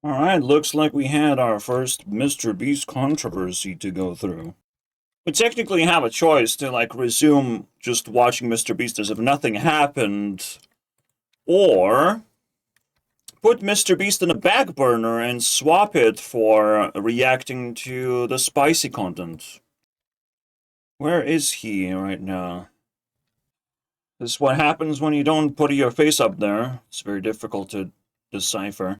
Alright, looks like we had our first Mr. Beast controversy to go through. We technically have a choice to, like, resume just watching Mr. Beast as if nothing happened, or put Mr. Beast in a back burner and swap it for reacting to the spicy content. Where is he right now? This is what happens when you don't put your face up there. It's very difficult to decipher.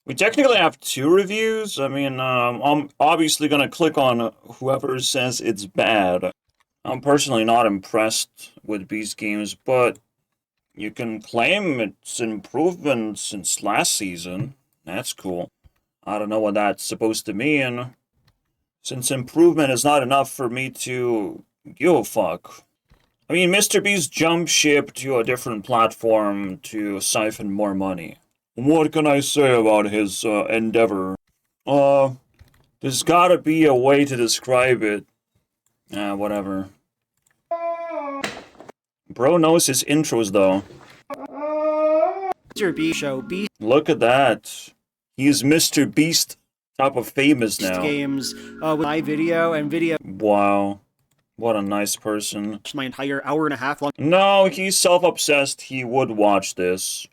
We technically have two reviews. I mean, I'm obviously gonna click on whoever says it's bad. I'm personally not impressed with Beast games, but you can claim it's improvement since last season. That's cool. I don't know what that's supposed to mean, since improvement is not enough for me to give a fuck. I mean, Mr. Beast jumped ship to a different platform to siphon more money. What can I say about his endeavor? There's gotta be a way to describe it. Whatever. Bro knows his intros, though. Mr. Beast show, Beast Look at that. He's Mr. Beast type of famous now. games with my video and video. Wow. What a nice person. My entire hour and a half long. No, he's self-obsessed. He would watch this.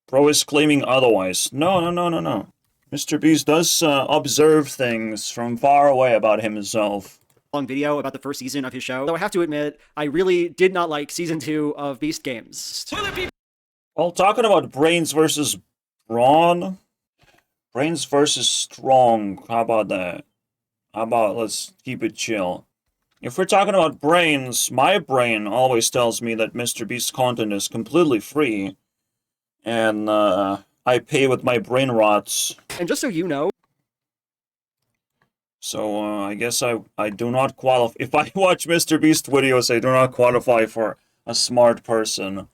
Bro is claiming otherwise. No. Mr. Beast does observe things from far away about himself. Long video about the first season of his show. Though I have to admit, I really did not like season 2 of Beast Games. Well, talking about brains versus brawn, brains versus strong, how about that? How about let's keep it chill? If we're talking about brains, my brain always tells me that Mr. Beast's content is completely free, and I pay with my brain rots. And just so you know, so I guess I do not qualify. If I watch Mr. Beast videos, I do not qualify for a smart person.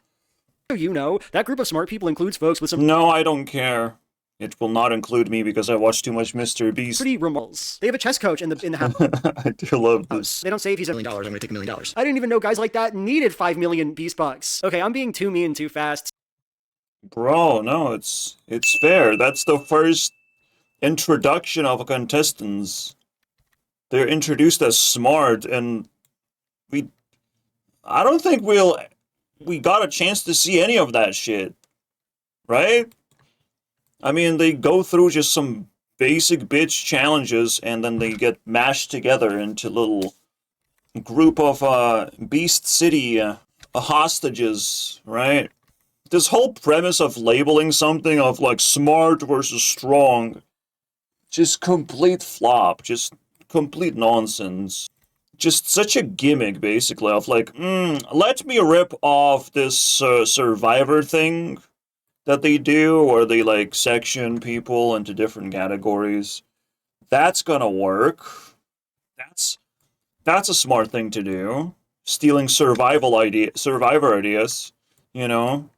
so you know, that group of smart people includes folks with some No, I don't care. It will not include me because I watch too much Mr. Beast. pretty remorse. They have a chess coach in the house. I do love this. They don't say if he's $1 million, I'm gonna take $1 million. I didn't even know guys like that needed 5 million Beast bucks. Okay, I'm being too mean too fast. Bro, no, it's fair. That's the first introduction of contestants. They're introduced as smart, and I don't think we got a chance to see any of that shit, right? I mean, they go through just some basic bitch challenges, and then they get mashed together into little group of Beast City hostages, right? This whole premise of labeling something of like smart versus strong, just complete flop, just complete nonsense. Just such a gimmick, basically, of like, let me rip off this Survivor thing that they do, where they like section people into different categories. That's gonna work. That's a smart thing to do. Stealing Survivor ideas, you know.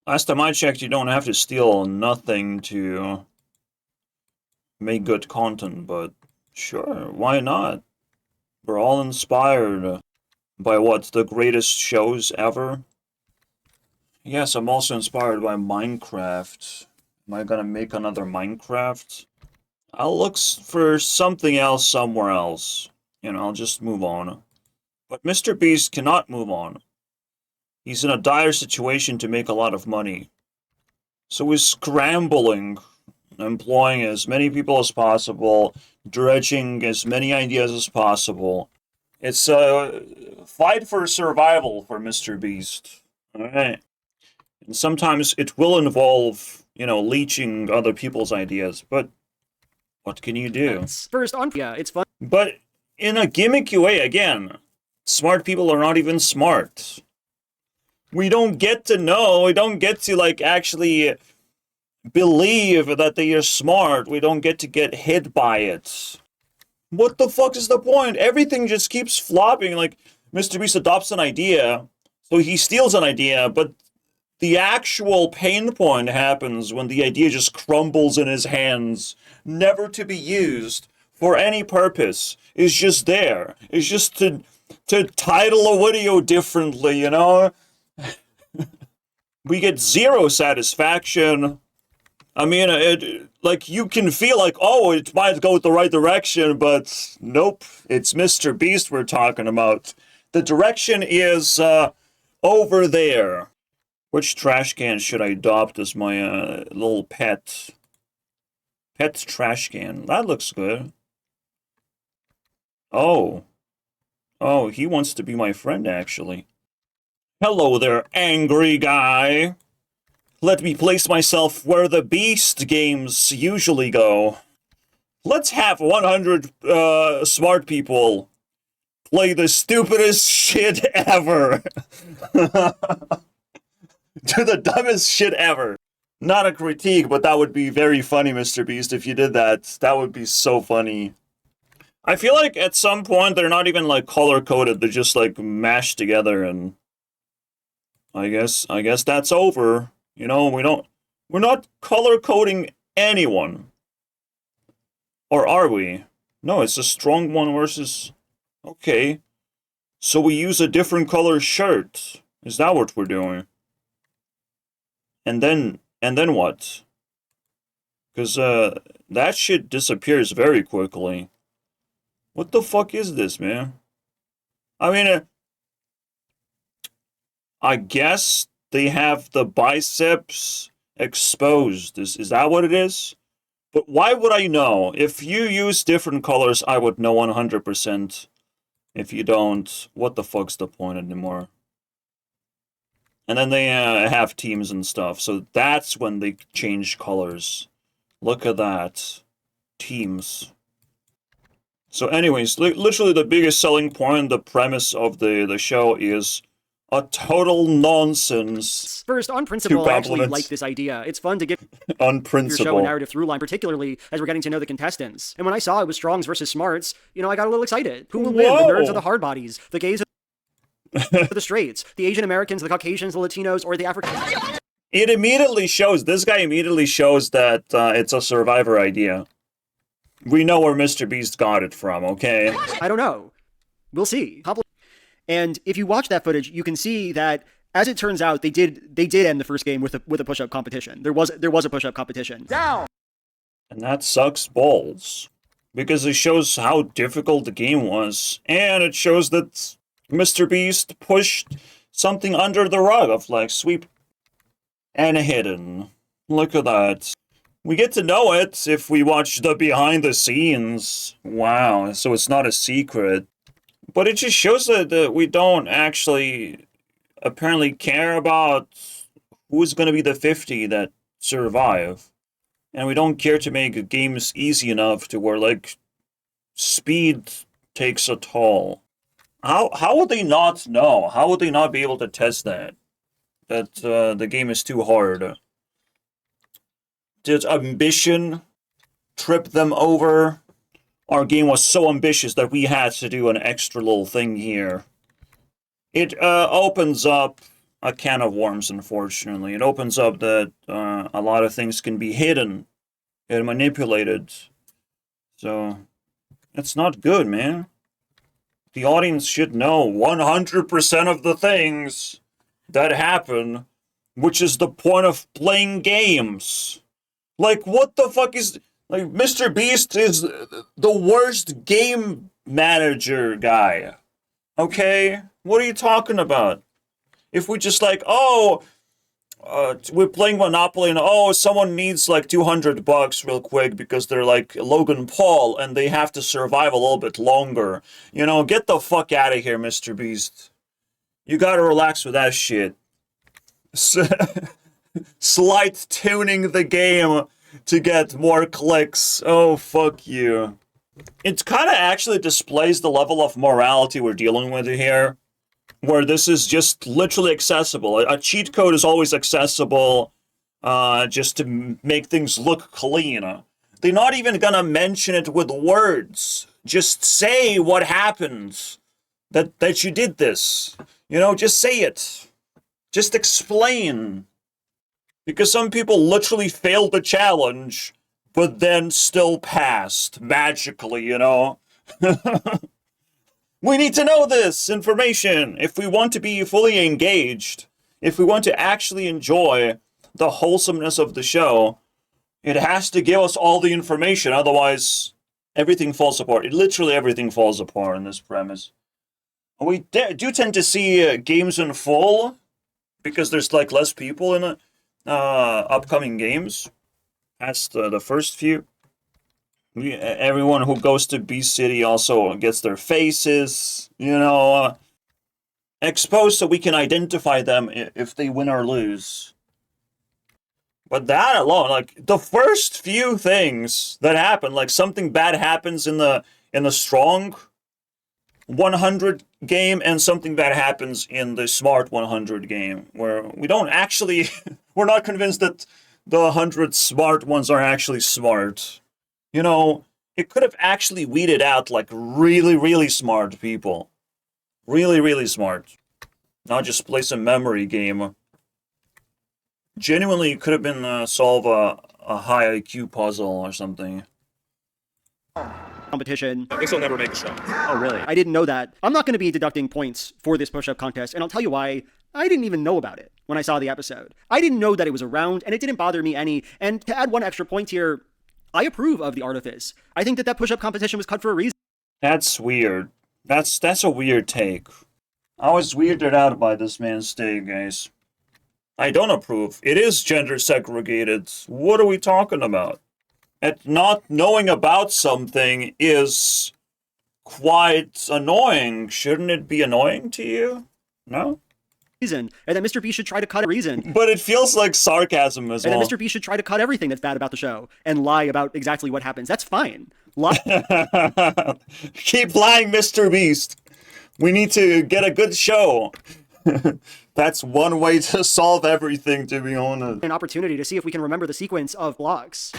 Last time I checked, you don't have to steal nothing to make good content, but sure, why not? We're all inspired by what's the greatest shows ever. Yes, I'm also inspired by Minecraft. Am I gonna make another Minecraft? I'll look for something else somewhere else. You know, I'll just move on. But Mr. Beast cannot move on. He's in a dire situation to make a lot of money. So he's scrambling, employing as many people as possible, dredging as many ideas as possible. It's a fight for survival for Mr. Beast. Alright. And sometimes it will involve, you know, leeching other people's ideas, but what can you do? First on, yeah, it's fun. But in a gimmicky way, again, smart people are not even smart. We don't get to know, we don't get to, like, actually believe that they are smart. We don't get to get hit by it. What the fuck is the point? Everything just keeps flopping. Like, Mr. Beast adopts an idea, so he steals an idea, but the actual pain point happens when the idea just crumbles in his hands, never to be used for any purpose. It's just there. It's just to title a video differently, you know? We get zero satisfaction. I mean, like, you can feel like, oh, it might go the right direction, but nope, it's Mr. Beast we're talking about. The direction is, over there. Which trash can should I adopt as my, little pet? Pet trash can. That looks good. Oh. Oh, he wants to be my friend, actually. Hello there, angry guy. Let me place myself where the Beast games usually go. Let's have 100 smart people play the stupidest shit ever. Do the dumbest shit ever. Not a critique, but that would be very funny, Mr. Beast, if you did that. That would be so funny. I feel like at some point they're not even like color-coded, they're just like mashed together, and I guess that's over. You know, we're not color-coding anyone. Or are we? No, it's a strong one versus... Okay. So we use a different color shirt. Is that what we're doing? And then what? Because, that shit disappears very quickly. What the fuck is this, man? I mean, I guess they have the biceps exposed. Is that what it is? But why would I know? If you use different colors, I would know 100%. If you don't, what the fuck's the point anymore? And then they have teams and stuff, so that's when they change colors. Look at that. Teams. So anyways, literally the biggest selling point, the premise of the show is a total nonsense. First, on principle, I actually like this idea. It's fun to give On your principle. show a narrative through line, particularly as we're getting to know the contestants. And when I saw it was Strongs versus Smarts, you know, I got a little excited. Who will win? The nerds or the hard bodies? The gays or the straights? The Asian Americans, the Caucasians, the Latinos, or the Africans? It immediately shows, this guy immediately shows that it's a Survivor idea. We know where Mr. Beast got it from, okay? I don't know. We'll see. And if you watch that footage, you can see that, as it turns out, they did end the first game with a push-up competition. There was a push-up competition. Down. And that sucks balls. Because it shows how difficult the game was. And it shows that Mr. Beast pushed something under the rug of, like, sweep and hidden. Look at that. We get to know it if we watch the behind the scenes. Wow, so it's not a secret. But it just shows that we don't actually apparently care about who's going to be the 50 that survive. And we don't care to make games easy enough to where, like, speed takes a toll. How would they not know? How would they not be able to test that? That the game is too hard? Did ambition trip them over? Our game was so ambitious that we had to do an extra little thing here. It opens up a can of worms, unfortunately. It opens up that a lot of things can be hidden and manipulated. So, it's not good, man. The audience should know 100% of the things that happen, which is the point of playing games. Like, what the fuck is... Like, Mr. Beast is the worst game manager guy. Okay? What are you talking about? If we just like, oh, we're playing Monopoly and, oh, someone needs like $200 real quick because they're like Logan Paul and they have to survive a little bit longer. You know, get the fuck out of here, Mr. Beast. You gotta relax with that shit. Slight tuning the game to get more clicks. Oh, fuck you. It kind of actually displays the level of morality we're dealing with here, where this is just literally accessible. A cheat code is always accessible, just to make things look clean. They're not even gonna mention it with words. Just say what happened, that you did this. You know, just say it. Just explain. Because some people literally failed the challenge, but then still passed, magically, you know? We need to know this information if we want to be fully engaged, if we want to actually enjoy the wholesomeness of the show. It has to give us all the information, otherwise everything falls apart. Literally everything falls apart in this premise. We do tend to see games in full, because there's like less people in upcoming games past the first few. Everyone who goes to Beast City also gets their faces, exposed so we can identify them if they win or lose. But that alone, like the first few things that happen, like something bad happens in the strong 100 game and something bad happens in the smart 100 game, where we don't actually, we're not convinced that the 100 smart ones are actually smart. It could have actually weeded out like really, really smart people. Really, really smart. Not just play some memory game. Genuinely, it could have been solve a high IQ puzzle or something. Competition. This will never make the show. Oh, really? I didn't know that. I'm not going to be deducting points for this push-up contest, and I'll tell you why. I didn't even know about it when I saw the episode. I didn't know that it was around, and it didn't bother me any. And to add one extra point here, I approve of the artifice. I think that push-up competition was cut for a reason. That's weird. That's a weird take. I was weirded out by this man's take, guys. I don't approve. It is gender segregated. What are we talking about? And not knowing about something is quite annoying. Shouldn't it be annoying to you? No? And that Mr. B should try to cut a reason. But it feels like sarcasm as well. And that Mr. B should try to cut everything that's bad about the show and lie about exactly what happens. That's fine. Keep lying, Mr. Beast. We need to get a good show. That's one way to solve everything, to be honest. An opportunity to see if we can remember the sequence of blocks.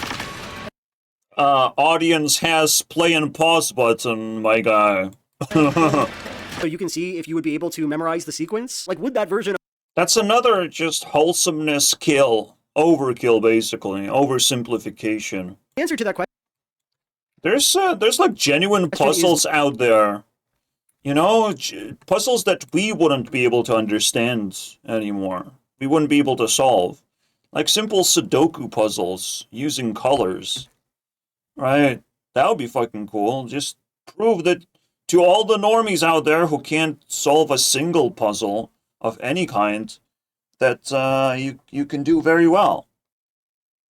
Audience has play and pause button, my guy. So you can see if you would be able to memorize the sequence? Like, would that version... That's another just wholesomeness kill. Overkill, basically. Oversimplification. Answer to that question... There's like genuine puzzles out there. Puzzles that we wouldn't be able to understand anymore. We wouldn't be able to solve. Like simple Sudoku puzzles using colors. Right? That would be fucking cool. Just prove that to all the normies out there who can't solve a single puzzle of any kind, that you can do very well.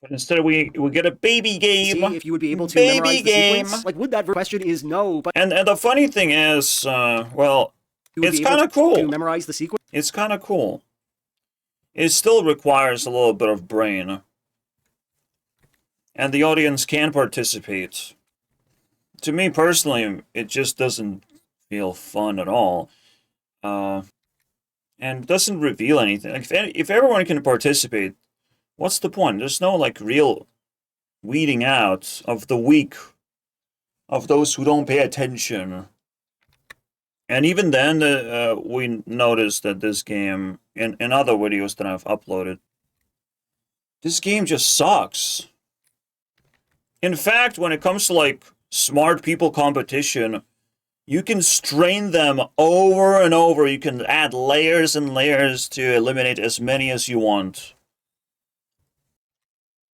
But instead we get a baby game. See if you would be able to memorize the sequence. Like, would that question is no, but... And the funny thing is, well, it's kind of cool. To memorize the sequence? It's kind of cool. It still requires a little bit of brain. And the audience can participate. To me personally, it just doesn't feel fun at all. And doesn't reveal anything. Like, if everyone can participate, what's the point? There's no, like, real weeding out of the weak, of those who don't pay attention. And even then, we noticed that this game, in other videos that I've uploaded, this game just sucks. In fact, when it comes to, like, smart people competition, you can strain them over and over. You can add layers and layers to eliminate as many as you want.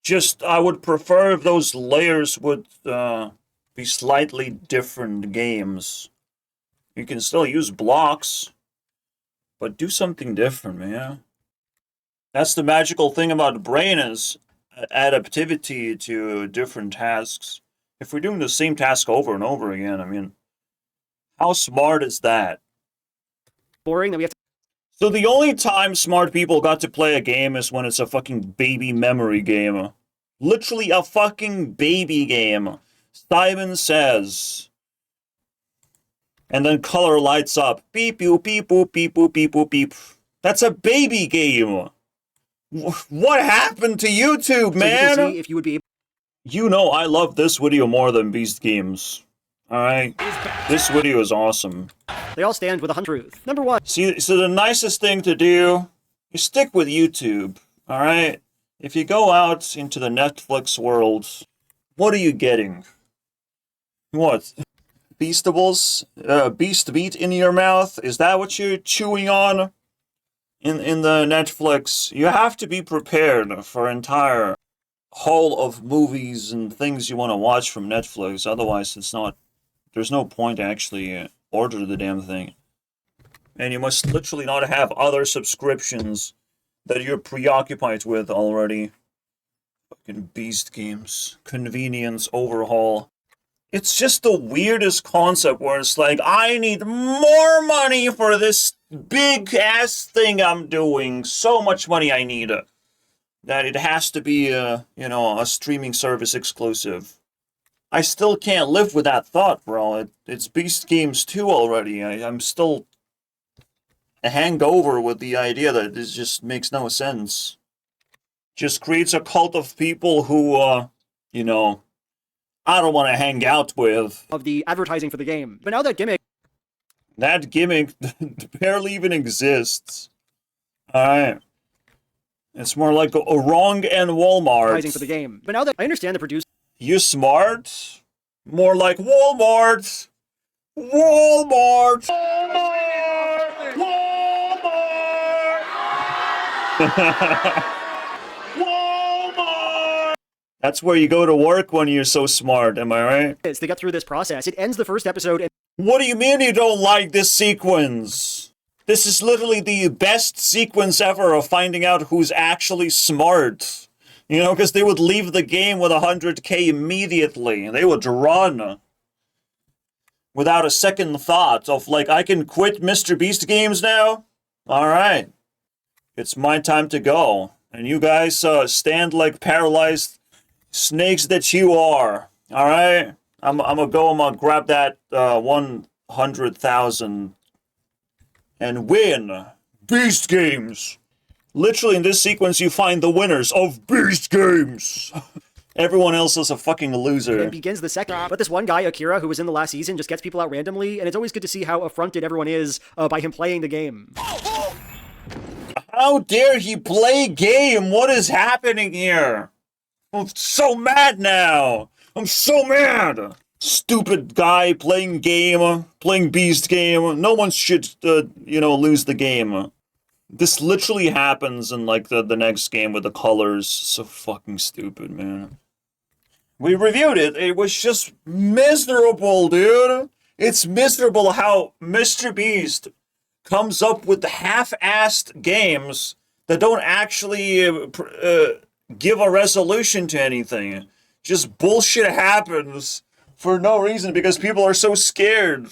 Just, I would prefer if those layers would be slightly different games. You can still use blocks, but do something different, man. That's the magical thing about the brain, is adaptivity to different tasks. If we're doing the same task over and over again, I mean, how smart is that? Boring that we have to... So the only time smart people got to play a game is when it's a fucking baby memory game. Literally a fucking baby game. Simon Says. And then color lights up. Beep, boop, beep, boop, beep, boop, beep, boop, beep. That's a baby game. What happened to YouTube, man? So you can see if you would be able... You know I love this video more than Beast Games. Alright? This video is awesome. They all stand with a truth. Number one. See, so the nicest thing to do is stick with YouTube. Alright? If you go out into the Netflix world, what are you getting? What? Beastables? Beast meat in your mouth? Is that what you're chewing on? In the Netflix? You have to be prepared for entire haul of movies and things you want to watch from Netflix. Otherwise, it's not. There's no point to actually order the damn thing. And you must literally not have other subscriptions that you're preoccupied with already. Fucking beast games. Convenience overhaul. It's just the weirdest concept where it's like, I need more money for this big ass thing I'm doing. So much money I need. That it has to be a streaming service exclusive. I still can't live with that thought, bro. It's Beast Games 2 already. I'm still hangover with the idea that this just makes no sense. Just creates a cult of people who, I don't want to hang out with. Of the advertising for the game. But now that gimmick barely even exists. Alright. It's more like a Wrong and Walmart. advertising for the game. But now that I understand the producer You smart? More like Walmart. Walmart. Walmart. Walmart. That's where you go to work when you're so smart, am I right? is to get through this process. It ends the first episode and What do you mean you don't like this sequence? This is literally the best sequence ever of finding out who's actually smart. You know, because they would leave the game with 100k immediately. They would run. Without a second thought of, like, I can quit Mr. Beast games now? Alright. It's my time to go. And you guys stand like paralyzed snakes that you are. Alright? I'm gonna grab that 100,000 and win Beast Games. Literally in this sequence you find the winners of Beast Games. Everyone else is a fucking loser. it begins the second. But this one guy, Akira, who was in the last season, just gets people out randomly, and it's always good to see how affronted everyone is by him playing the game. How dare he play game? What is happening here? I'm so mad now. I'm so mad. Stupid guy playing game, playing beast game. No one should, lose the game. This literally happens in, like, the next game with the colors. So fucking stupid, man. We reviewed it. It was just miserable, dude. It's miserable how Mr. Beast comes up with half-assed games that don't actually give a resolution to anything. Just bullshit happens for no reason because people are so scared.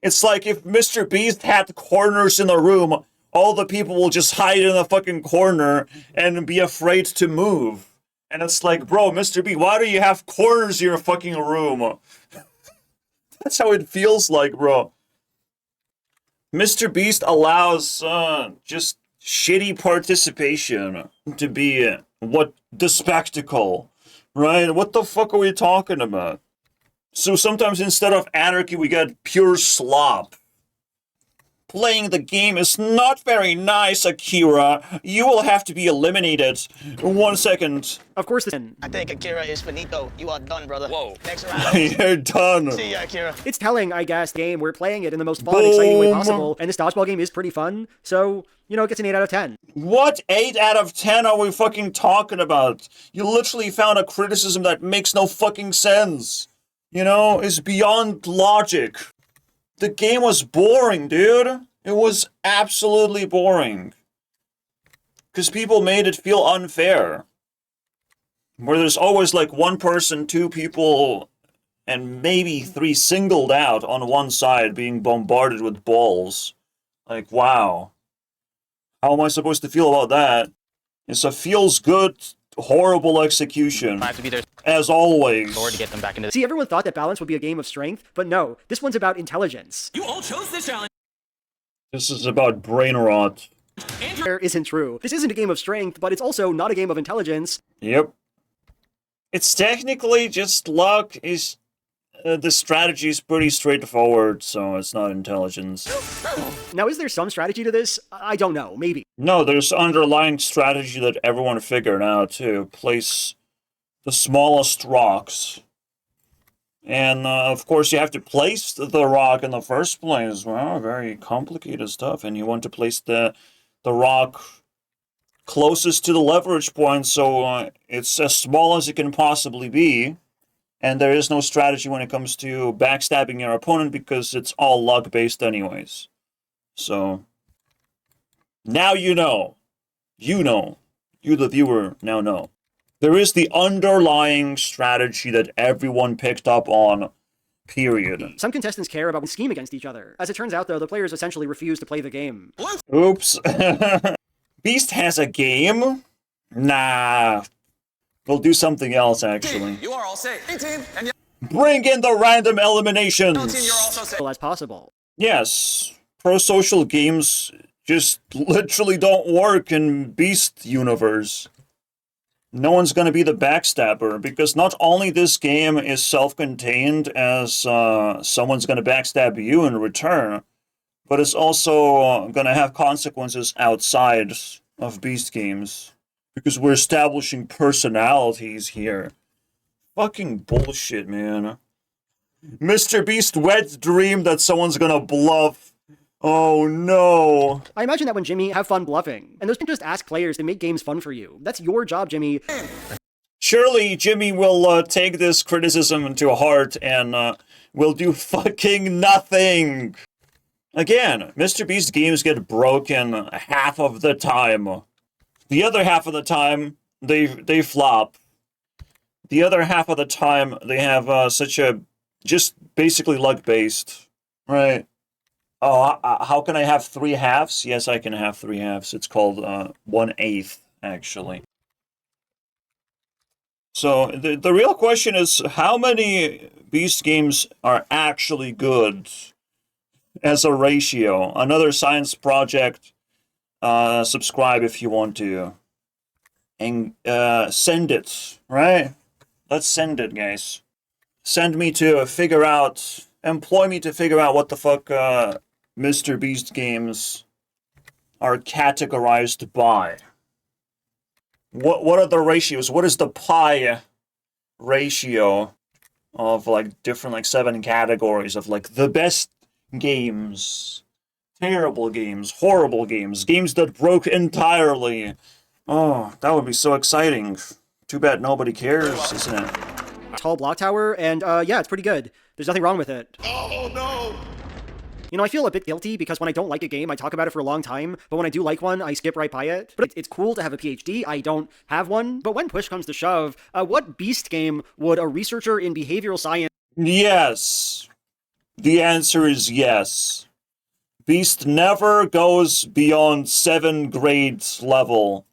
It's like if Mr. Beast had corners in the room, all the people will just hide in the fucking corner and be afraid to move. And it's like, bro, Mr. B, why do you have corners in your fucking room? That's how it feels like, bro. Mr. Beast allows just shitty participation to be what the spectacle, right? What the fuck are we talking about? So sometimes instead of anarchy, we get pure slop. Playing the game is not very nice, Akira. You will have to be eliminated. 1 second. Of course, I think Akira is finito. You are done, brother. Whoa. Next round. You're done. See ya, Akira. it's telling, I guess, the game we're playing it in the most fun, exciting way Boom. possible, and this dodgeball game is pretty fun, so, it gets an 8 out of 10. What 8 out of 10 are we fucking talking about? You literally found a criticism that makes no fucking sense. Is beyond logic. The game was boring, dude. It was absolutely boring. Because people made it feel unfair. Where there's always like one person, two people, and maybe 3 singled out on one side being bombarded with balls. Like, wow. How am I supposed to feel about that? It's a feels good, horrible execution. I have to be there As always. to get them back into the... See, everyone thought that balance would be a game of strength, but no, this one's about intelligence. You all chose this challenge. This is about brain rot. There isn't true. This isn't a game of strength, but it's also not a game of intelligence. Yep. It's technically just luck. The strategy is pretty straightforward, so it's not intelligence. Now, is there some strategy to this? I don't know, maybe. No, there's underlying strategy that everyone figured out to place the smallest rocks. And, of course, you have to place the rock in the first place. Well, very complicated stuff. And you want to place the rock closest to the leverage point, so it's as small as it can possibly be. And there is no strategy when it comes to backstabbing your opponent because it's all luck-based anyways. So, now you know. You know. You, the viewer, now know. There is the underlying strategy that everyone picked up on, period. Some contestants care about scheme against each other. As it turns out, though, the players essentially refuse to play the game. Oops. Beast has a game? Nah. We'll do something else, actually. You are all safe. 18, and Bring in the random eliminations! 17, you're also safe. As possible. Yes. Pro-social games just literally don't work in Beast universe. No one's gonna be the backstabber, because not only this game is self-contained as someone's gonna backstab you in return, but it's also gonna have consequences outside of Beast games. Because we're establishing personalities here. Fucking bullshit, man. Mr. Beast wet dream that someone's gonna bluff. Oh no. I imagine that when Jimmy have fun bluffing, and those can just ask players to make games fun for you. That's your job, Jimmy. Surely Jimmy will take this criticism to heart and will do fucking nothing. Again, Mr. Beast games get broken half of the time. The other half of the time, they flop. The other half of the time, they have such a, just basically luck-based. Right. Oh, how can I have 3 halves? Yes, I can have 3 halves. It's called 1/8, actually. So, the real question is, how many Beast games are actually good as a ratio? Another science project. Subscribe if you want to. And send it, right? Let's send it, guys. Send me to figure out, employ me to figure out what the fuck Mr. Beast games are categorized by. What are the ratios? What is the pi ratio of like different like 7 categories of like the best games? Terrible games, horrible games, games that broke entirely. Oh, that would be so exciting. Too bad nobody cares, isn't it? Tall block tower, and yeah, it's pretty good. There's nothing wrong with it. Oh, no. You know, I feel a bit guilty because when I don't like a game, I talk about it for a long time, but when I do like one, I skip right by it. But it's cool to have a PhD. I don't have one. But when push comes to shove, what Beast game would a researcher in behavioral science... Yes. The answer is yes. Beast never goes beyond 7 grades level.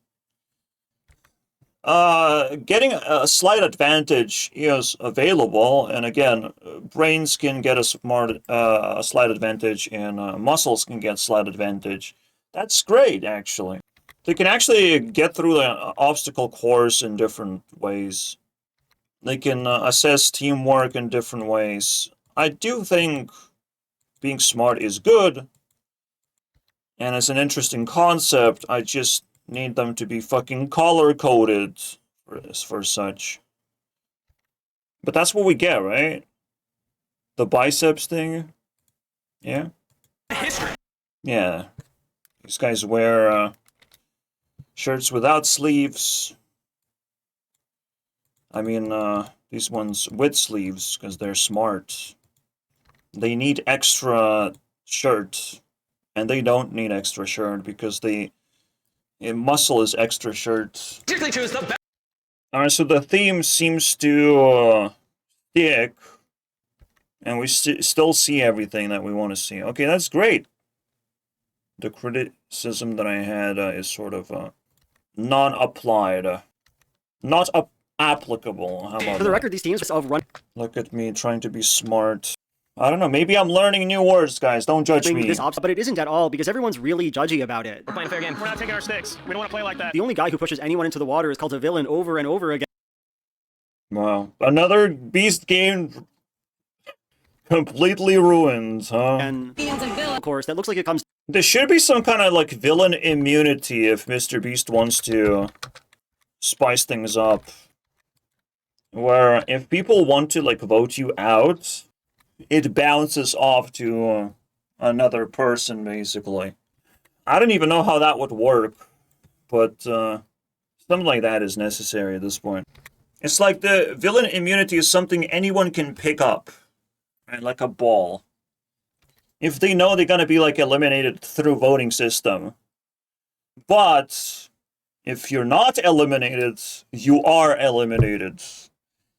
Getting a slight advantage is available, and again, brains can get a slight advantage, and muscles can get slight advantage. That's great, actually. They can actually get through the obstacle course in different ways. They can assess teamwork in different ways. I do think being smart is good, and it's an interesting concept. I just need them to be fucking color-coded for such. But that's what we get, right? The biceps thing? Yeah? History. Yeah. These guys wear shirts without sleeves. I mean, these ones with sleeves, because they're smart. They need extra shirt. And they don't need extra shirt because muscle is extra shirt. Strictly choose the best. Alright, so the theme seems to stick. And we still see everything that we want to see. Okay, that's great. The criticism that I had is sort of non-applied. Not applicable. How about For the record, these teams of run... Look at me trying to be smart. I don't know, maybe I'm learning new words, guys. Don't judge me. This but it isn't at all, because everyone's really judgy about it. We're playing fair game. We're not taking our sticks. We don't want to play like that. The only guy who pushes anyone into the water is called a villain over and over again. Wow. Another Beast game completely ruined, huh? And, of course, that looks like it comes... There should be some kind of, like, villain immunity if Mr. Beast wants to spice things up. Where if people want to, like, vote you out, it bounces off to another person, basically. I don't even know how that would work, but something like that is necessary at this point. It's like the villain immunity is something anyone can pick up, right? Like a ball. If they know they're gonna be like eliminated through voting system. But if you're not eliminated, you are eliminated.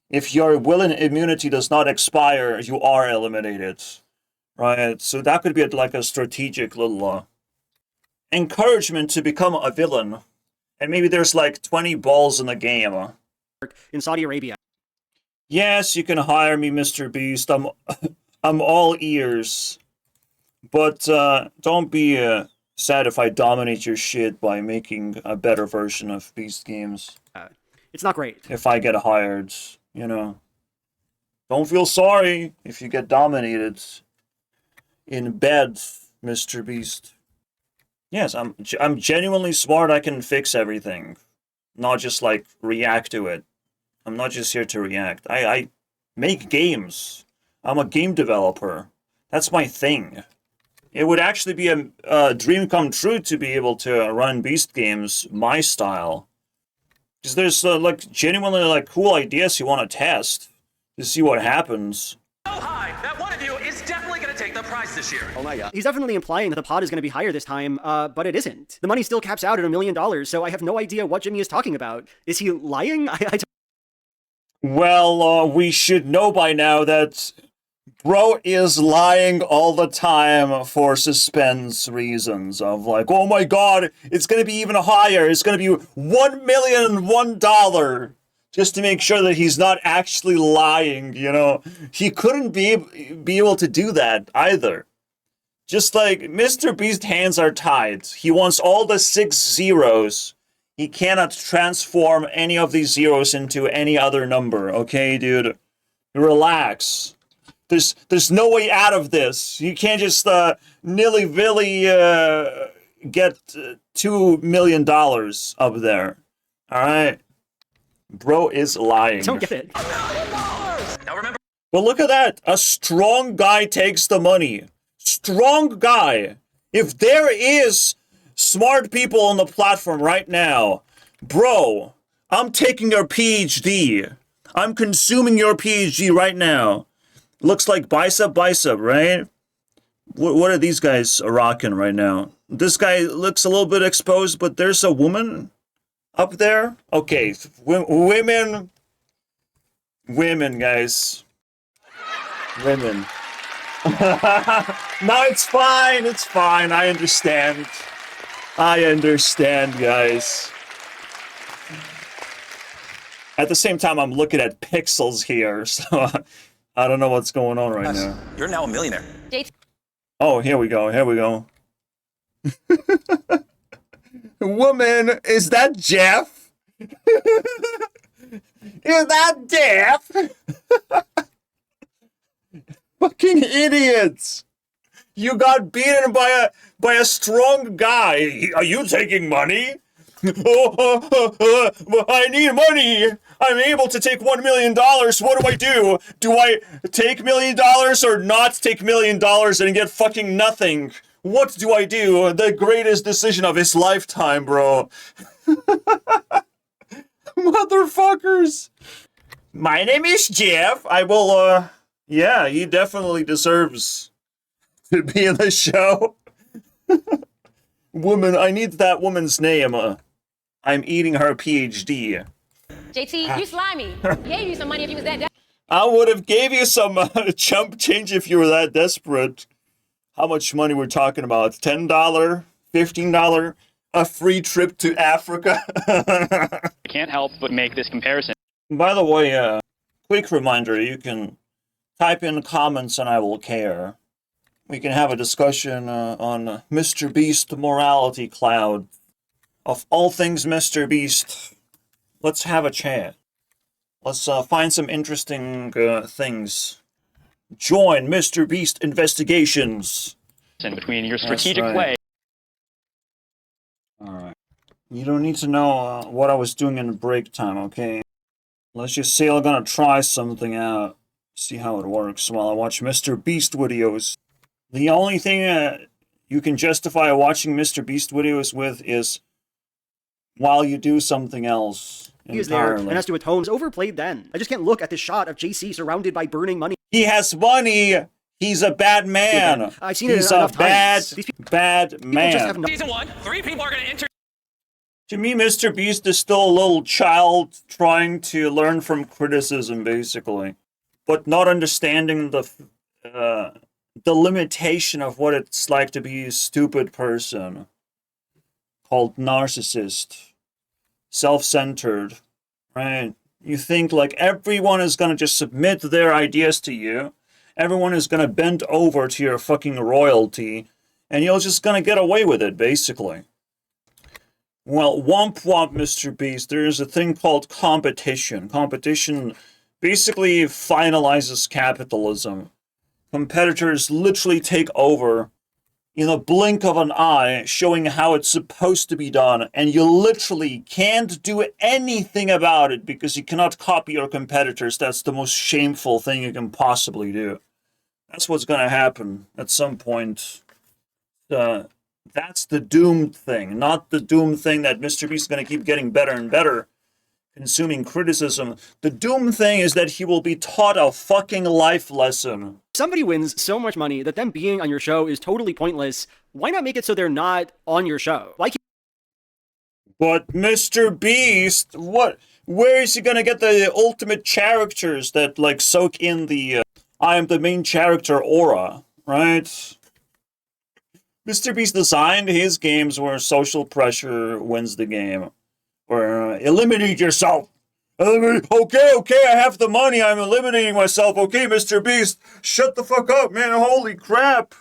If your villain immunity does not expire, you are eliminated. Right? So that could be like a strategic little encouragement to become a villain. And maybe there's like 20 balls in the game. In Saudi Arabia. Yes, you can hire me, Mr. Beast. I'm all ears. But don't be sad if I dominate your shit by making a better version of Beast games. It's not great. If I get hired, you know. Don't feel sorry if you get dominated in bed, Mr. Beast. Yes, I'm genuinely smart. I can fix everything. Not just, like, react to it. I'm not just here to react. I make games. I'm a game developer. That's my thing. It would actually be a dream come true to be able to run Beast games my style. Because there's, like, genuinely, like, cool ideas you want to test to see what happens. So high that one of you is definitely going to take the prize this year. Oh my god. He's definitely implying that the pot is going to be higher this time, but it isn't. The money still caps out at $1 million, so I have no idea what Jimmy is talking about. Is he lying? Well, we should know by now that bro is lying all the time for suspense reasons of like, oh my god, it's gonna be even higher. It's gonna be $1,001,001 just to make sure that he's not actually lying, you know? He couldn't be able to do that either. Just like Mr. Beast's hands are tied. He wants all the 6 zeros. He cannot transform any of these zeros into any other number, okay, dude? Relax. There's no way out of this. You can't just nilly-villy get $2 million up there. Alright? Bro is lying. Don't get it. Now remember, But look at that. A strong guy takes the money. Strong guy. If there is smart people on the platform right now, bro, I'm taking your PhD. I'm consuming your PhD right now. Looks like bicep, right? What are these guys rocking right now? This guy looks a little bit exposed, but there's a woman up there. Okay, women, guys. Women. No, it's fine. I understand, guys. At the same time, I'm looking at pixels here, so I don't know what's going on right now. you're now a millionaire. Oh, here we go. Woman, is that Jeff? Is that Jeff? Fucking idiots! You got beaten by a strong guy. Are you taking money? I need money. I'm able to take $1 million. What do? Do I take $1 million or not take $1 million and get fucking nothing? What do I do? The greatest decision of his lifetime, bro. Motherfuckers. My name is Jeff. I will, yeah, he definitely deserves to be in the show. Woman, I need that woman's name. I'm eating her PhD. JT, you slimy. Gave you some money if you was that. I would have gave you some chump change if you were that desperate. How much money we're talking about? $10? $15? A free trip to Africa? I can't help but make this comparison. By the way, quick reminder, you can type in comments and I will care. We can have a discussion on Mr. Beast Morality Cloud. Of all things Mr. Beast, let's have a chat. Let's find some interesting things. Join Mr. Beast Investigations. Between your strategic play. Alright. You don't need to know what I was doing in break time, okay? Let's just say I'm gonna try something out. See how it works while I watch Mr. Beast videos. The only thing you can justify watching Mr. Beast videos with is while you do something else He is there, entirely. and as to atones, overplayed then. I just can't look at this shot of JC surrounded by burning money. He has money. He's a bad man. I've seen it He's enough a bad, times. These bad Just man. have no- Season 1, 3 people are going to enter. To me, Mr. Beast is still a little child trying to learn from criticism, basically, but not understanding the limitation of what it's like to be a stupid person, called narcissist, self-centered, right? You think like everyone is gonna just submit their ideas to you, everyone is gonna bend over to your fucking royalty, and you're just gonna get away with it, basically. Well, womp womp, Mr. Beast, there is a thing called competition. Competition basically finalizes capitalism. Competitors literally take over in a blink of an eye, showing how it's supposed to be done, and you literally can't do anything about it because you cannot copy your competitors. That's the most shameful thing you can possibly do. That's what's gonna happen at some point. That's the doomed thing, not the doomed thing that Mr. Beast is going to keep getting better and better, consuming criticism. The doomed thing is that he will be taught a fucking life lesson. Somebody wins so much money that them being on your show is totally pointless. Why not make it so they're not on your show? Why can't But Mr. Beast, what? Where is he going to get the ultimate characters that, like, soak in the I am the main character aura, right? Mr. Beast designed his games where social pressure wins the game. Or eliminate yourself. Okay, I have the money, I'm eliminating myself. Okay, Mr. Beast, shut the fuck up, man. Holy crap,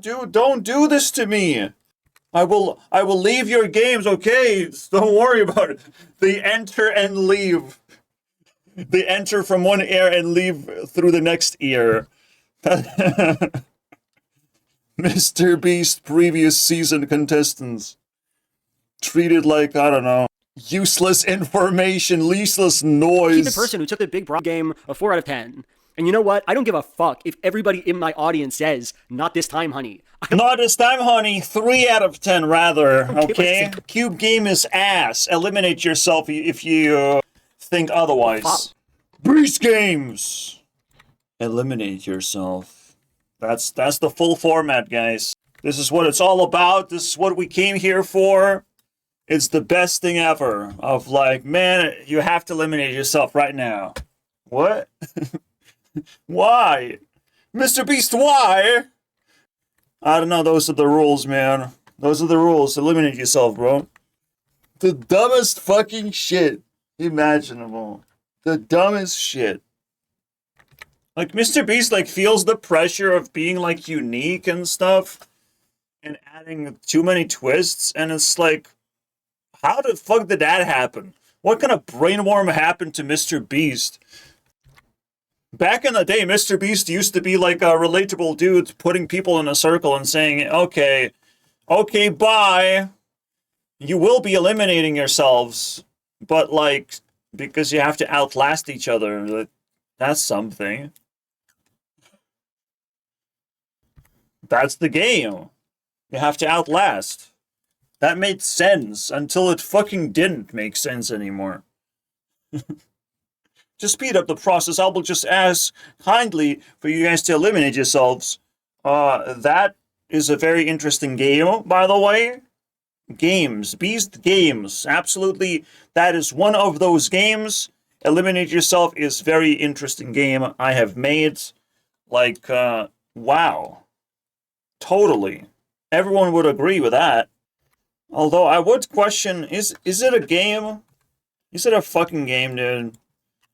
dude, don't do this to me. I will leave your games, okay? Don't worry about it. They enter and leave. They enter from one ear and leave through the next ear. Mr. Beast previous season contestants treated like, I don't know, useless information, useless noise. keep the person who took the big bro game a 4 out of 10? And you know what? I don't give a fuck if everybody in my audience says, not this time, honey. Not this time, honey. 3 out of 10, rather. Okay? Listen. Cube game is ass. Eliminate yourself if you think otherwise. Beast games. Eliminate yourself. That's the full format, guys. This is what it's all about. This is what we came here for. It's the best thing ever. Of like, man, you have to eliminate yourself right now. What? Why? Mr. Beast, why? I don't know, those are the rules, man. Those are the rules. Eliminate yourself, bro. The dumbest fucking shit imaginable. The dumbest shit. Like, Mr. Beast, like, feels the pressure of being, like, unique and stuff. And adding too many twists. And it's like, how the fuck did that happen? What kind of brainworm happened to Mr. Beast? Back in the day, Mr. Beast used to be like a relatable dude putting people in a circle and saying, okay, bye. You will be eliminating yourselves, but like, because you have to outlast each other. That's something. That's the game. You have to outlast. That made sense until it fucking didn't make sense anymore. To speed up the process, I will just ask kindly for you guys to eliminate yourselves. That is a very interesting game, by the way. Games. Beast games. Absolutely. That is one of those games. Eliminate yourself is very interesting game I have made. Like, wow. Totally. Everyone would agree with that. Although I would question, is it a game? Is it a fucking game, dude?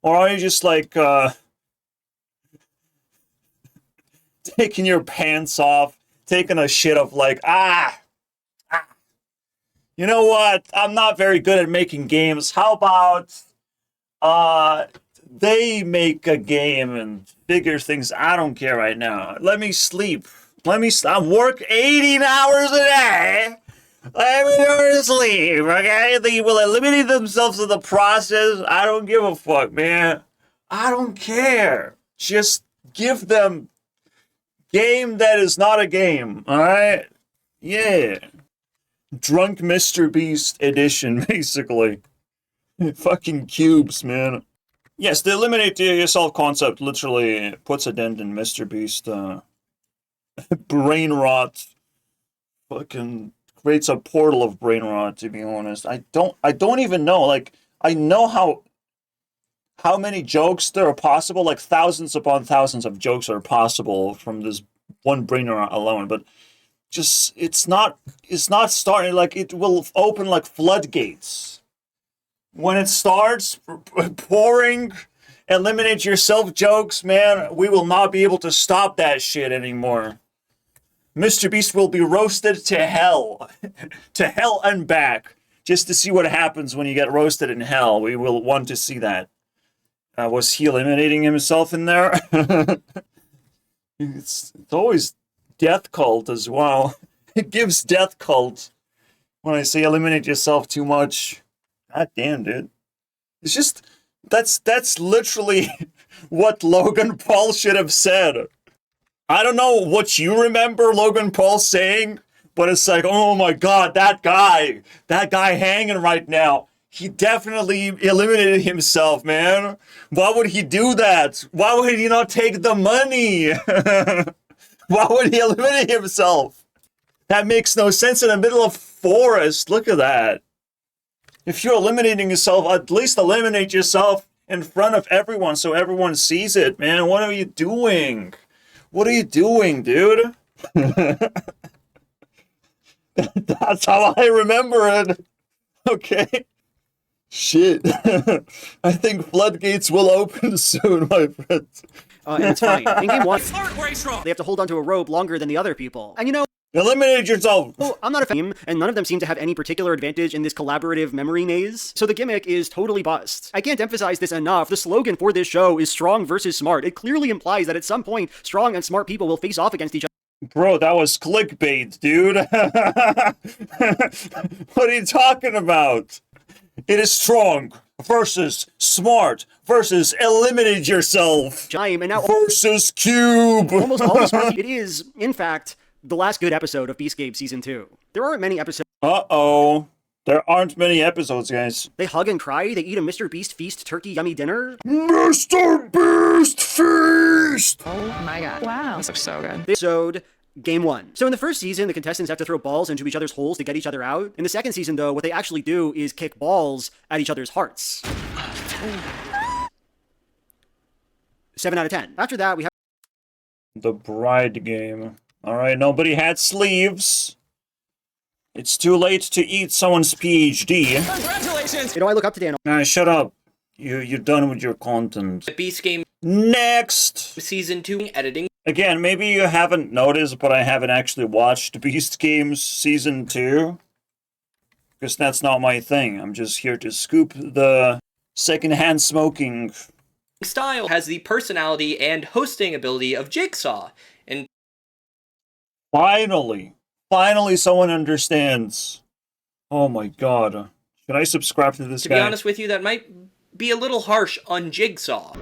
Or are you just like, taking your pants off, taking a shit of like, you know what? I'm not very good at making games. How about, they make a game and figure things. I don't care right now. Let me sleep. I work 18 hours a day. Let me go to sleep, okay? They will eliminate themselves in the process. I don't give a fuck, man. I don't care. Just give them game that is not a game, alright? Yeah. Drunk Mr. Beast edition, basically. Fucking cubes, man. Yes, the eliminate yourself concept literally puts a dent in Mr. Beast. Brain rot. Fucking creates a portal of brain rot, to be honest. I don't even know. Like, I know how many jokes there are possible. Like, thousands upon thousands of jokes are possible from this one brain rot alone, but just it's not starting. Like, it will open like floodgates when it starts pouring eliminate yourself jokes. Man, we will not be able to stop that shit anymore. Mr. Beast will be roasted to hell and back, just to see what happens when you get roasted in hell. We will want to see that. Was he eliminating himself in there? It's always death cult as well. It gives death cult when I say eliminate yourself too much. God damn, dude. It's just, that's literally what Logan Paul should have said. I don't know what you remember Logan Paul saying, but it's like, oh my god, that guy hanging right now. He definitely eliminated himself, man. Why would he do that? Why would he not take the money? Why would he eliminate himself? That makes no sense in the middle of forest. Look at that. If you're eliminating yourself, at least eliminate yourself in front of everyone so everyone sees it, man. What are you doing? What are you doing, dude? That's how I remember it. Okay. Shit. I think floodgates will open soon, my friends. And it's fine. In game 1, They they have to hold onto a rope longer than the other people. And you know, Eliminate yourself. I'm not a fan, and none of them seem to have any particular advantage in this collaborative memory maze, so the gimmick is totally bust. I can't emphasize this enough. The slogan for this show is strong versus smart. It clearly implies that at some point, strong and smart people will face off against each other. Bro, that was clickbait, dude. What are you talking about? It is strong versus smart versus eliminate yourself And now versus cube. almost all smart. It is, in fact, the last good episode of Beast Game Season 2. There aren't many episodes. Uh-oh. There aren't many episodes, guys. They hug and cry, they eat a Mr. Beast feast turkey yummy dinner. Mr. Beast Feast! Oh my god. Wow. This looks so good. Episode Game 1. So in the first season, the contestants have to throw balls into each other's holes to get each other out. In the second season, though, what they actually do is kick balls at each other's hearts. 7 out of 10. After that, we have The bride game. Alright, nobody had sleeves. It's too late to eat someone's PhD. Congratulations! You know, I look up to Dan. Nah, shut up. You're done with your content. Beast Game Next! Season 2 editing. Again, maybe you haven't noticed, but I haven't actually watched Beast Games Season 2. Because that's not my thing. I'm just here to scoop the secondhand smoking. Style has the personality and hosting ability of Jigsaw. And Finally someone understands. Oh my god. Should I subscribe to this to guy? be honest with you, that might be a little harsh on Jigsaw.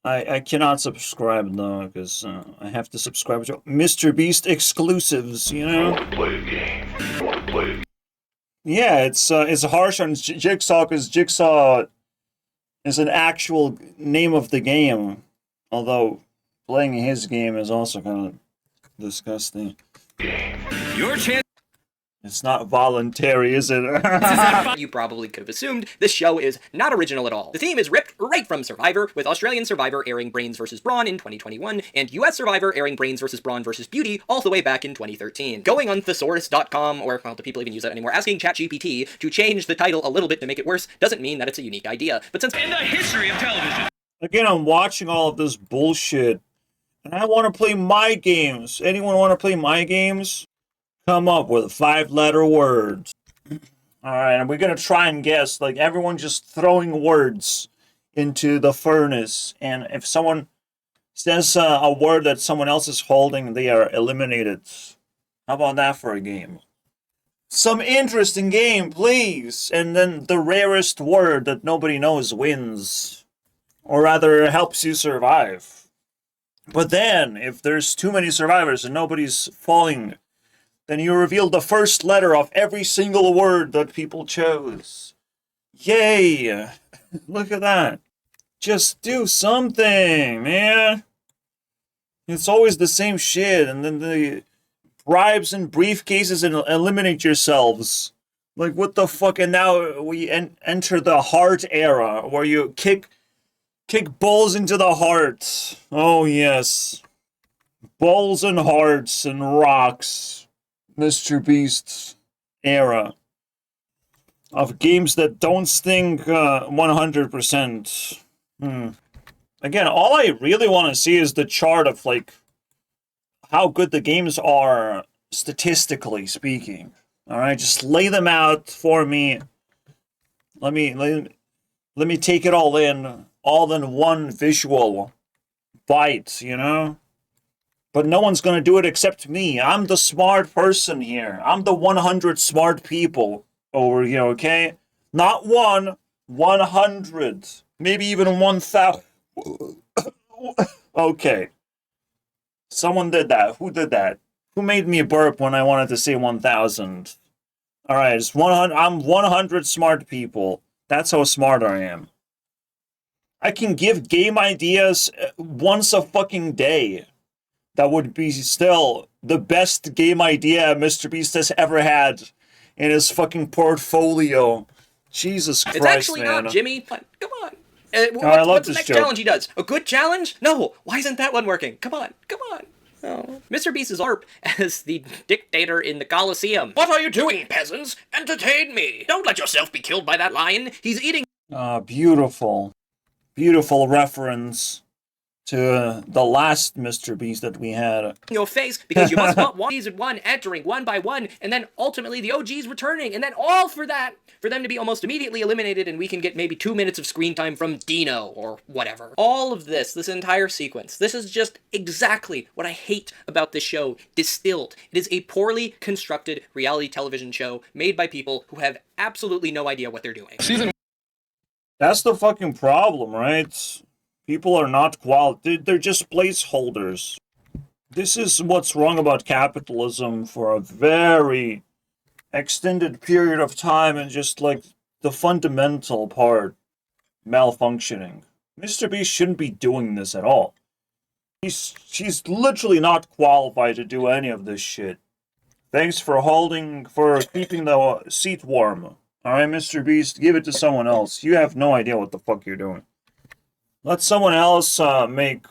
I cannot subscribe though, because I have to subscribe to Mr. Beast exclusives, you know? Yeah, it's harsh on Jigsaw, because Jigsaw is an actual name of the game. Although, playing his game is also kind of disgusting. Your chance. It's not voluntary, is it? You probably could have assumed this show is not original at all. The theme is ripped right from Survivor, with Australian Survivor airing Brains vs. Brawn in 2021, and US Survivor airing Brains vs. Brawn vs. Beauty all the way back in 2013. Going on thesaurus.com, or, well, do people even use that anymore, asking ChatGPT to change the title a little bit to make it worse doesn't mean that it's a unique idea. But since In the history of television. Again, I'm watching all of this bullshit, and I want to play my games. Anyone want to play my games? Come up with 5-letter words. Alright, and we're gonna try and guess, like, everyone just throwing words into the furnace, and if someone says a word that someone else is holding, they are eliminated. How about that for a game? Some interesting game, please! And then the rarest word that nobody knows wins. Or rather, helps you survive. But then, if there's too many survivors and nobody's falling Then you reveal the first letter of every single word that people chose. Yay! Look at that. Just do something, man. It's always the same shit, and then the bribes and briefcases and eliminate yourselves. Like, what the fuck? And now we enter the heart era, where you kick balls into the heart. Oh, yes. Balls and hearts and rocks. Mr. Beast's era of games that don't sting 100%. Again, all I really want to see is the chart of, like, how good the games are, statistically speaking. Alright, just lay them out for me. Let me take it all in one visual bite, you know? But no one's gonna do it except me. I'm the smart person here. I'm the 100 smart people over here, okay? Not 100. Maybe even 1,000. Okay. Someone did that. Who did that? Who made me burp when I wanted to say 1,000? Alright, it's 100. I'm 100 smart people. That's how smart I am. I can give game ideas once a fucking day. That would be still the best game idea Mr. Beast has ever had in his fucking portfolio. Jesus Christ, It's actually man. not, Jimmy. Come on. I love What's the this next joke. challenge he does? A good challenge? No. Why isn't that one working? Come on. Oh. Mr. Beast is ARP as the dictator in the Colosseum. What are you doing, peasants? Entertain me. Don't let yourself be killed by that lion. He's eating Beautiful. Beautiful reference to the last Mr. Beast that we had. your face because you must want one season one entering one by one, and then ultimately the OGs returning, and then all for that, for them to be almost immediately eliminated, and we can get maybe 2 minutes of screen time from Dino or whatever. All of this entire sequence, this is just exactly what I hate about this show distilled. It is a poorly constructed reality television show made by people who have absolutely no idea what they're doing. That's the fucking problem, right? People are not they're just placeholders. This is what's wrong about capitalism for a very extended period of time, and just like the fundamental part malfunctioning. Mr. Beast shouldn't be doing this at all. She's literally not qualified to do any of this shit. Thanks for keeping the seat warm. Alright, Mr. Beast, give it to someone else. You have no idea what the fuck you're doing. Let someone else make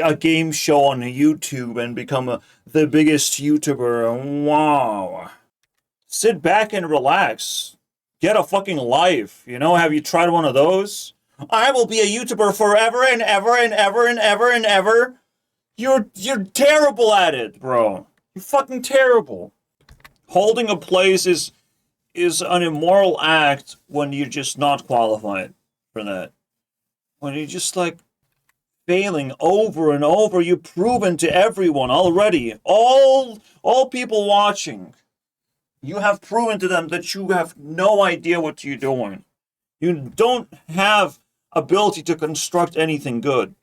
a game show on YouTube and become the biggest YouTuber. Wow. Sit back and relax. Get a fucking life. You know, have you tried one of those? I will be a YouTuber forever and ever and ever and ever and ever. You're terrible at it, bro. You're fucking terrible. Holding a place is an immoral act when you're just not qualified for that. When you're just like failing over and over, you've proven to everyone already, all people watching, you have proven to them that you have no idea what you're doing. You don't have ability to construct anything good.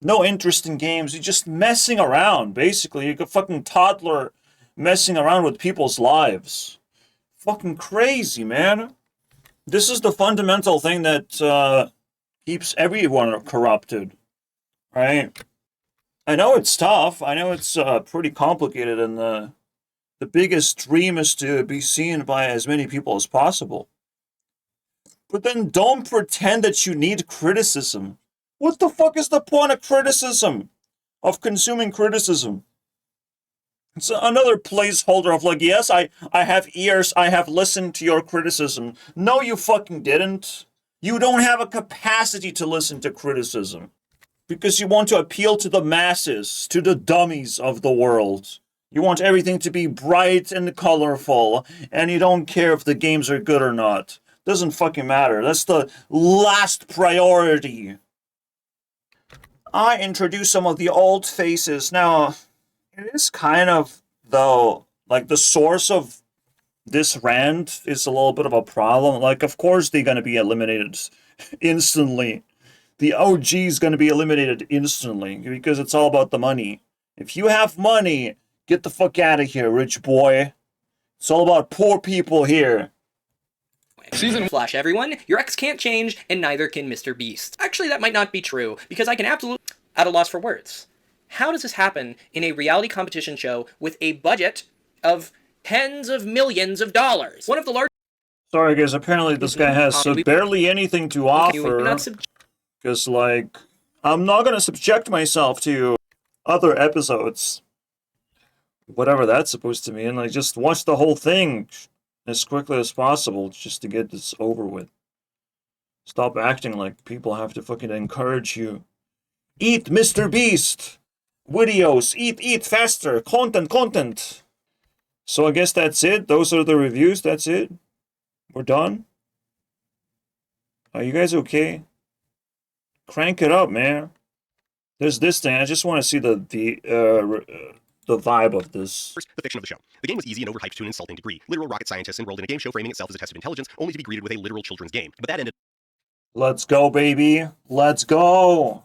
No interest in games. You're just messing around, basically. You're a fucking toddler messing around with people's lives. Fucking crazy, man. This is the fundamental thing that keeps everyone corrupted, right? I know it's tough. I know it's pretty complicated, and the biggest dream is to be seen by as many people as possible. But then don't pretend that you need criticism. What the fuck is the point of criticism? Of consuming criticism? It's another placeholder of like, yes, I have ears, I have listened to your criticism. No, you fucking didn't. You don't have a capacity to listen to criticism. Because you want to appeal to the masses, to the dummies of the world. You want everything to be bright and colorful, and you don't care if the games are good or not. Doesn't fucking matter. That's the last priority. I introduce some of the old faces. Now, it is kind of, though, like the source of this rant is a little bit of a problem. Like, of course they're going to be eliminated instantly. The OG is going to be eliminated instantly because it's all about the money. If you have money, Get the fuck out of here, rich boy. It's all about poor people here. Flash everyone, your ex can't change, and neither can Mr. Beast. Actually, that might not be true, because I can absolutely... At a loss for words. How does this happen in a reality competition show with a budget of tens of millions of dollars? One of the largest... Sorry guys, apparently this guy has barely anything to offer. Because, like, I'm not gonna subject myself to other episodes. Whatever that's supposed to mean. Like, just watch the whole thing as quickly as possible just to get this over with. Stop acting like people have to fucking encourage you. Eat, Mr. Beast! Videos! Eat faster! Content! So I guess that's it. Those are the reviews. That's it. We're done. Are you guys okay? Crank it up, man. There's this thing. I just want to see the vibe of this. First, the fiction of the show. The game was easy and overhyped to an insulting degree. Literal rocket scientists enrolled in a game show framing itself as a test of intelligence, only to be greeted with a literal children's game. But that ended... Let's go, baby. Let's go.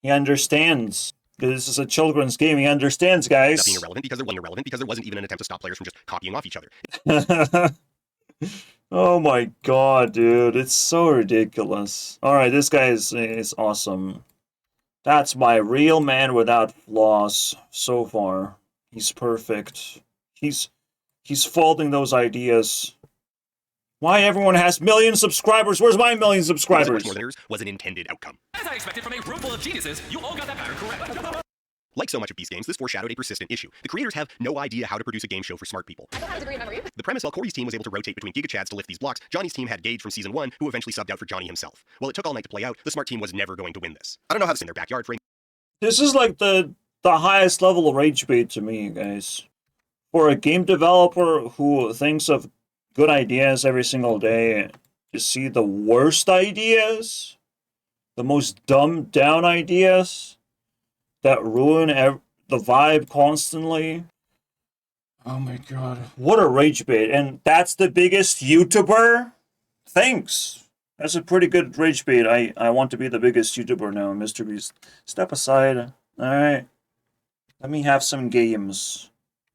He understands. This is a children's game. He understands, guys. Being irrelevant because there wasn't even an attempt to stop players from just copying off each other. Oh my god, dude. It's so ridiculous. Alright, this guy is awesome. That's my real man without flaws so far. He's perfect. He's folding those ideas. Why everyone has million subscribers? Where's my million subscribers? Much more than was an intended outcome. As I expected from a room full of geniuses, you all got that pattern correct. Like so much of these games, this foreshadowed a persistent issue. The creators have no idea how to produce a game show for smart people. I don't have a degree in memory. The premise, while Corey's team was able to rotate between GigaChads to lift these blocks, Johnny's team had Gage from Season 1, who eventually subbed out for Johnny himself. While it took all night to play out, the smart team was never going to win this. I don't know how this in their backyard frame. This is like the highest level of rage bait to me, guys. For a game developer who thinks of good ideas every single day, to see the worst ideas, the most dumbed down ideas that ruin the vibe constantly. Oh my god. What a rage bait. And that's the biggest YouTuber? Thanks. That's a pretty good rage bait. I want to be the biggest YouTuber now, Mr. Beast. Step aside. Alright. Let me have some games.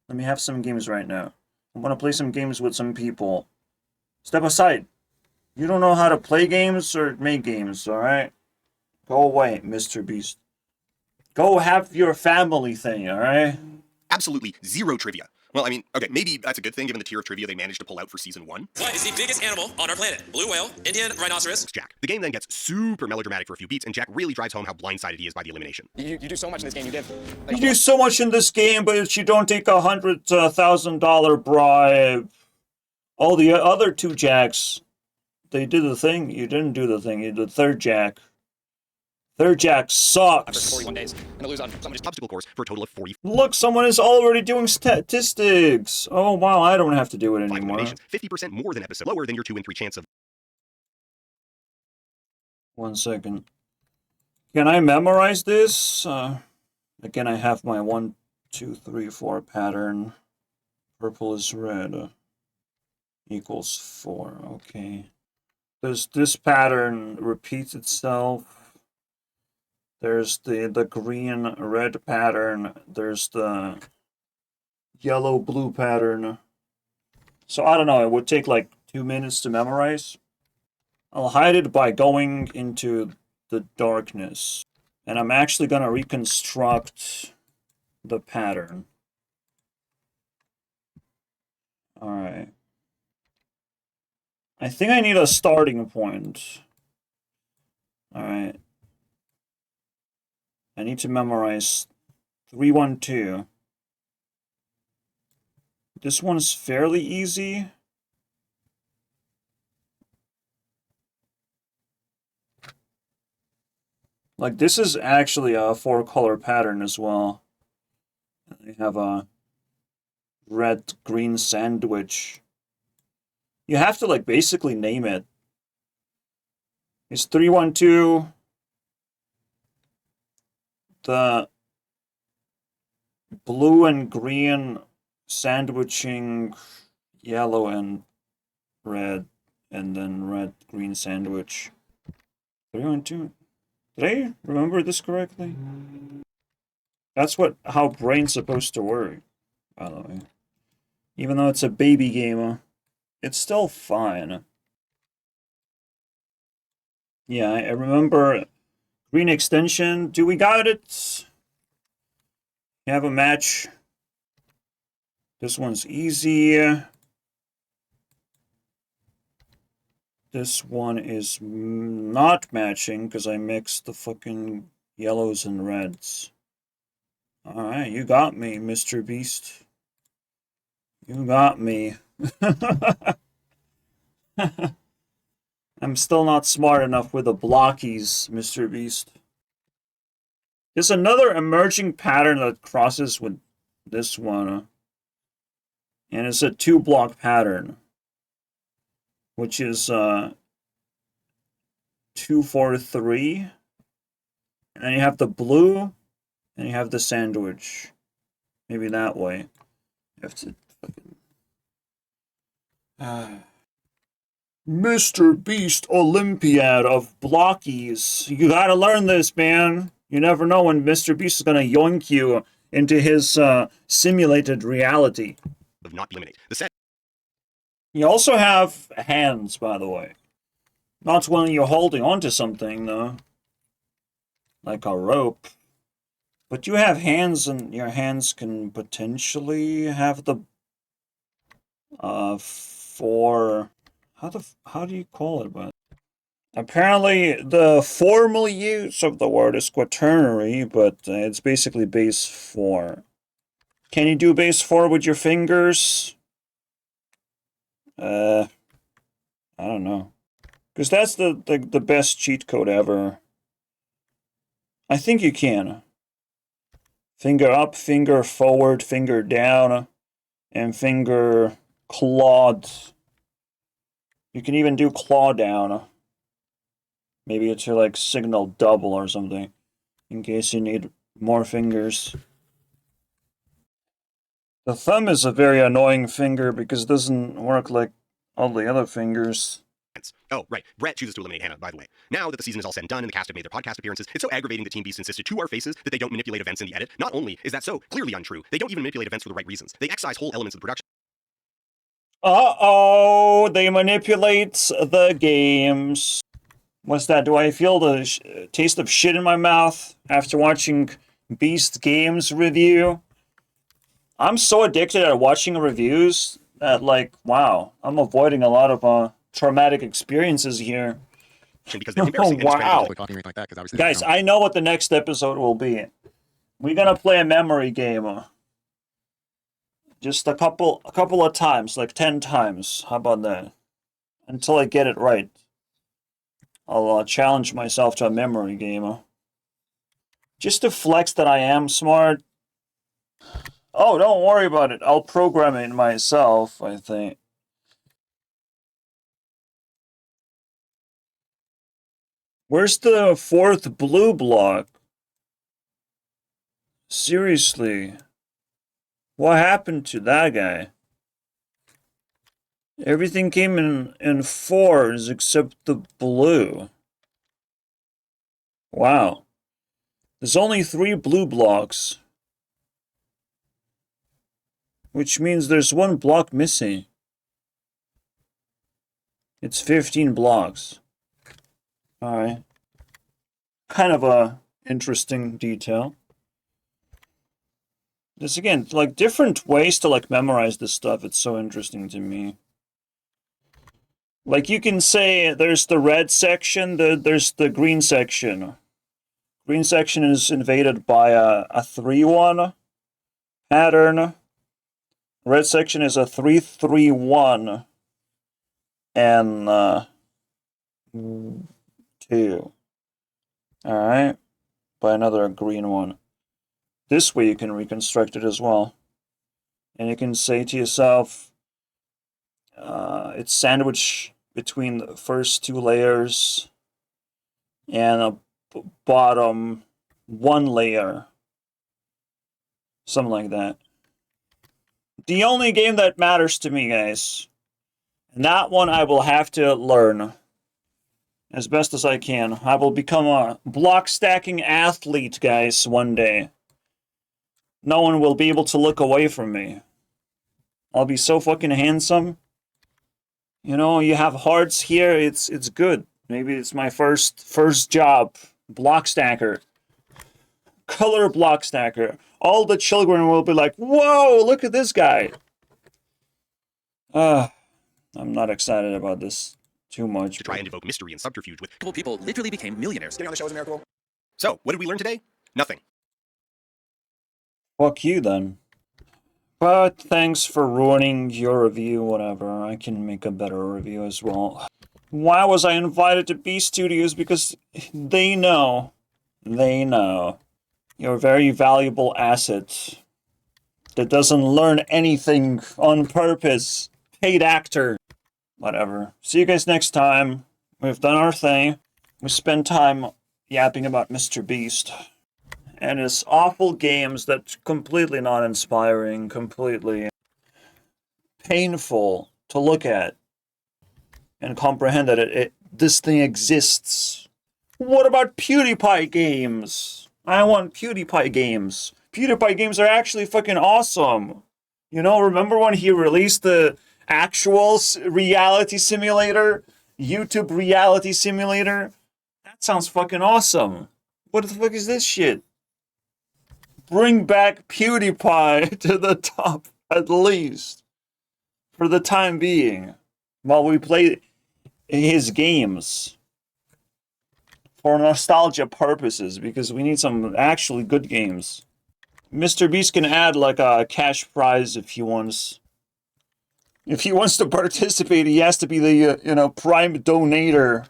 Let me have some games right now. I want to play some games with some people. Step aside. You don't know how to play games or make games, alright? Go away, Mr. Beast. Go have your family thing, alright? Absolutely zero trivia. Well, I mean, okay, maybe that's a good thing given the tier of trivia they managed to pull out for Season 1. What is the biggest animal on our planet? Blue whale, Indian rhinoceros? Jack. The game then gets super melodramatic for a few beats, and Jack really drives home how blindsided he is by the elimination. You do so much in this game, you did. You do so much in this game, but you don't take $100,000 bribe. All the other two Jacks, they did the thing. You didn't do the thing. You did the third Jack. Third Jack sucks. After 41 days, and lose on somebody's Obstacle course for a total of 40. Look, someone is already doing statistics. Oh, wow, I don't have to do it anymore. 50% more than episode, lower than your 2 in 3 chance of... 1 second. Can I memorize this? Again, I have my 1, 2, 3, 4 pattern. Purple is red. Equals 4, okay. This pattern repeats itself. There's the green-red pattern. There's the yellow-blue pattern. So, I don't know, it would take like 2 minutes to memorize. I'll hide it by going into the darkness. And I'm actually gonna reconstruct the pattern. Alright. I think I need a starting point. Alright. I need to memorize 312. This one's fairly easy. Like, this is actually a 4-color pattern as well. I have a red-green sandwich. You have to, like, basically name it. It's 312. The blue and green sandwiching yellow and red, and then red, green sandwich. 312. Did I remember this correctly? That's how brain's supposed to work. by the way. Even though it's a baby game, it's still fine. Yeah, I remember green extension. Do we got it? You have a match. This one's easy. This one is not matching because I mixed the fucking yellows and reds. Alright, you got me, Mr. Beast. You got me. I'm still not smart enough with the blockies, Mr. Beast. There's another emerging pattern that crosses with this one. And it's a 2-block pattern. Which is 2, 4, 3. And then you have the blue, and you have the sandwich. Maybe that way. You have to fucking... Mr. Beast Olympiad of Blockies. You gotta learn this, man. You never know when Mr. Beast is gonna yoink you into his simulated reality. Of not eliminate. The set. You also have hands, by the way. Not when you're holding onto something, though. Like a rope. But you have hands, and your hands can potentially have the... for... How do you call it? But apparently, the formal use of the word is quaternary, but it's basically base 4. Can you do base 4 with your fingers? I don't know. Because that's the best cheat code ever. I think you can. Finger up, finger forward, finger down, and finger clawed. You can even do claw down. Maybe it's your like signal double or something. In case you need more fingers. The thumb is a very annoying finger because it doesn't work like all the other fingers. Oh, right. Brett chooses to eliminate Hannah, by the way. Now that the season is all said and done and the cast have made their podcast appearances, it's so aggravating that Team Beast insisted to our faces that they don't manipulate events in the edit. Not only is that so clearly untrue, they don't even manipulate events for the right reasons. They excise whole elements of the production. Uh-oh, they manipulate the games. What's that? Do I feel the taste of shit in my mouth after watching Beast Games review? I'm so addicted at watching reviews that, like, wow, I'm avoiding a lot of traumatic experiences here. Because they're embarrassing and wow. Like that, Guys, I know what the next episode will be. We're gonna play a memory game. Just a couple of times, like 10 times. How about that? Until I get it right. I'll challenge myself to a memory game. Just to flex that I am smart. Oh, don't worry about it. I'll program it myself, I think. Where's the 4th blue block? Seriously. What happened to that guy? Everything came in 4s except the blue. Wow. There's only 3 blue blocks. Which means there's 1 block missing. It's 15 blocks. Alright. Kind of a interesting detail. There's again, like, different ways to, like, memorize this stuff. It's so interesting to me. Like, you can say there's the red section, there's the green section. Green section is invaded by a 3-1 pattern. Red section is a 3-3-1 and 2. Alright. By another green one. This way you can reconstruct it as well. And you can say to yourself, it's sandwiched between the first 2 layers and a bottom 1 layer. Something like that. The only game that matters to me, guys. And that one I will have to learn as best as I can. I will become a block stacking athlete, guys, one day. no one will be able to look away from me. I'll be so fucking handsome. You know, you have hearts here, it's good. Maybe it's my first job. Block stacker. Color block stacker. All the children will be like, whoa, look at this guy. I'm not excited about this too much. To try and evoke mystery and subterfuge with. Couple people literally became millionaires. Getting on the show is a miracle. So, what did we learn today? Nothing. Fuck you then. But thanks for ruining your review, whatever. I can make a better review as well. Why was I invited to B Studios? Because they know. You're a very valuable asset that doesn't learn anything on purpose. Paid actor. Whatever. See you guys next time. We've done our thing. We spent time yapping about Mr. Beast. And his awful games that's completely not inspiring, completely painful to look at and comprehend that this thing exists. What about PewDiePie games? I want PewDiePie games. PewDiePie games are actually fucking awesome. You know, remember when he released the actual reality simulator? YouTube reality simulator? That sounds fucking awesome. What the fuck is this shit? Bring back PewDiePie to the top, at least. For the time being. While we play his games. For nostalgia purposes, because we need some actually good games. Mr. Beast can add like a cash prize if he wants. If he wants to participate, he has to be the, prime donator.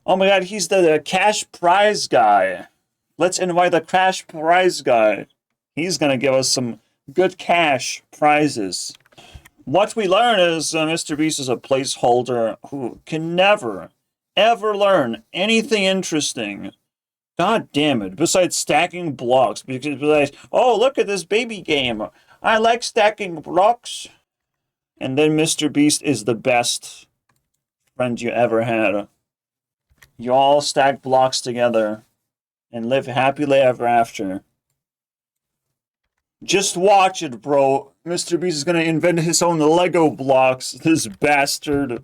Oh my god, he's the cash prize guy. Let's invite the cash prize guy. He's gonna give us some good cash prizes. What we learn is Mr. Beast is a placeholder who can never, ever learn anything interesting. God damn it. Besides stacking blocks. Because, oh, look at this baby game. I like stacking blocks. And then Mr. Beast is the best friend you ever had. You all stack blocks together and live happily ever after. Just watch it, bro. Mr. Beast is gonna invent his own Lego blocks. This bastard.